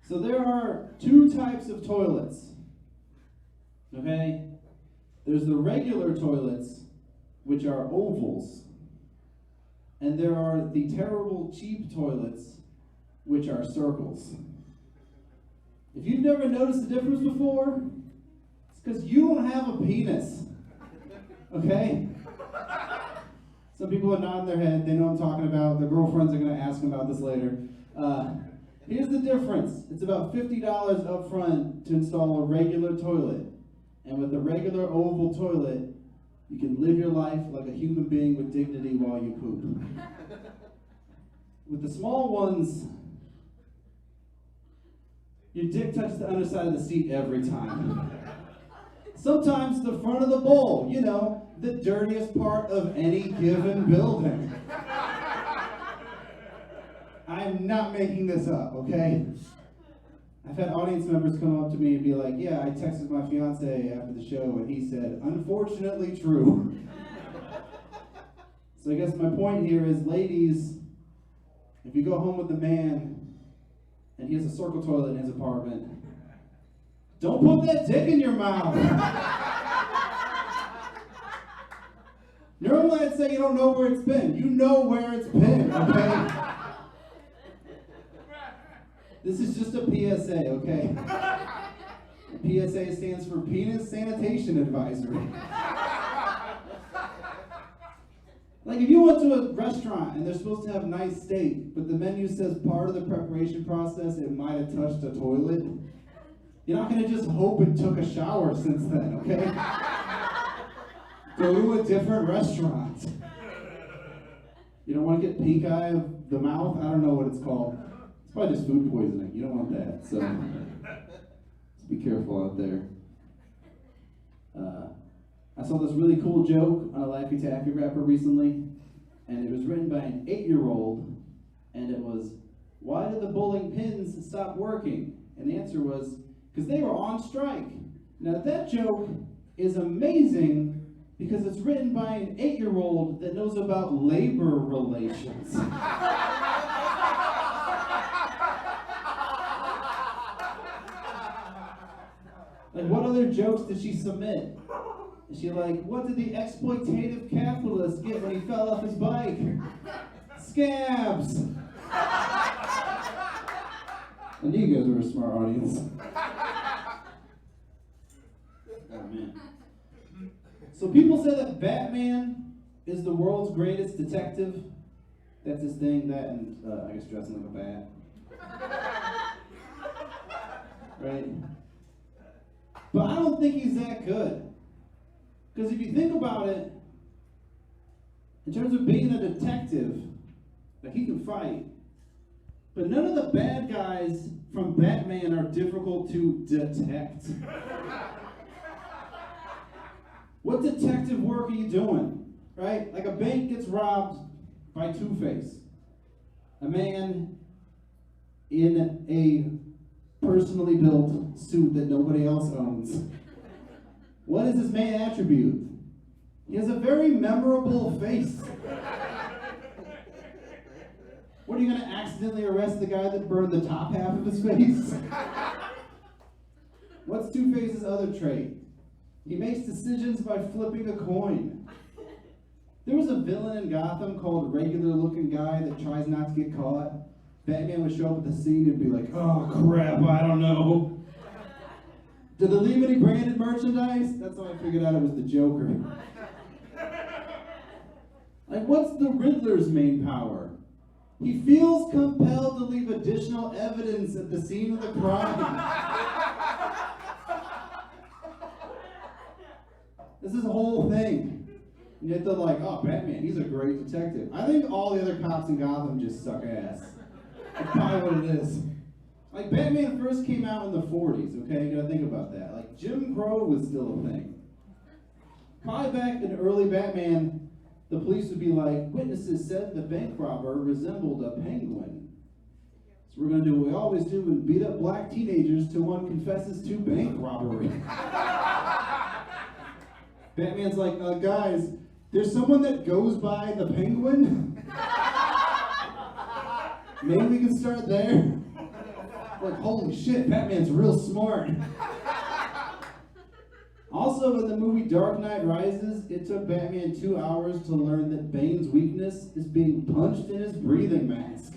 So there are two types of toilets, okay? There's the regular toilets, which are ovals, and there are the terrible cheap toilets, which are circles. If you've never noticed the difference before, it's because you don't have a penis, okay? Some people are nodding their head, they know what I'm talking about. Their girlfriends are gonna ask them about this later. Here's the difference. It's about $50 up front to install a regular toilet. And with the regular oval toilet, you can live your life like a human being with dignity while you poop. With the small ones, your dick touches the underside of the seat every time. Sometimes the front of the bowl, you know, the dirtiest part of any given building. I'm not making this up, okay? I've had audience members come up to me and be like, yeah, I texted my fiance after the show and he said, unfortunately true. So I guess my point here is, ladies, if you go home with a man and he has a circle toilet in his apartment, don't put that dick in your mouth. Normally I'd say you don't know where it's been. You know where it's been, okay? This is just a PSA, okay? PSA stands for Penis Sanitation Advisory. Like if you went to a restaurant and they're supposed to have nice steak, but the menu says part of the preparation process it might have touched a toilet, you're not gonna just hope it took a shower since then, okay? Go to a different restaurant. You don't want to get pink eye of the mouth? I don't know what it's called. It's probably just food poisoning. You don't want that. So just be careful out there. I saw this really cool joke on a Laffy Taffy rapper recently, and it was written by an 8-year-old, and it was, why did the bowling pins stop working? And the answer was, because they were on strike. Now that joke is amazing because it's written by an 8-year-old that knows about labor relations. Like, what other jokes did she submit? Is she like, what did the exploitative capitalist get when he fell off his bike? Scabs! I knew you guys were a smart audience. Oh, man. So people say that Batman is the world's greatest detective. That's his thing, that and I guess dressing like a bat. Right? But I don't think he's that good. Because if you think about it, in terms of being a detective, like he can fight, but none of the bad guys from Batman are difficult to detect. What detective work are you doing, right? Like a bank gets robbed by Two-Face. A man in a personally built suit that nobody else owns. What is his main attribute? He has a very memorable face. What, are you going to accidentally arrest the guy that burned the top half of his face? What's Two-Face's other trait? He makes decisions by flipping a coin. There was a villain in Gotham called Regular Looking Guy that tries not to get caught. Batman would show up at the scene and be like, oh crap, I don't know. Did they leave any branded merchandise? That's how I figured out it was the Joker. Like, what's the Riddler's main power? He feels compelled to leave additional evidence at the scene of the crime. This is a whole thing. And yet they're like, oh, Batman, he's a great detective. I think all the other cops in Gotham just suck ass. That's probably what it is. Like, Batman first came out in the 40s, okay? You gotta think about that. Like, Jim Crow was still a thing. Probably back in early Batman, the police would be like, witnesses said the bank robber resembled a penguin. So we're gonna do what we always do and beat up black teenagers till one confesses to bank robbery. Batman's like, guys, there's someone that goes by the penguin? Maybe we can start there. Like, holy shit, Batman's real smart. Also, in the movie Dark Knight Rises, it took Batman 2 hours to learn that Bane's weakness is being punched in his breathing mask.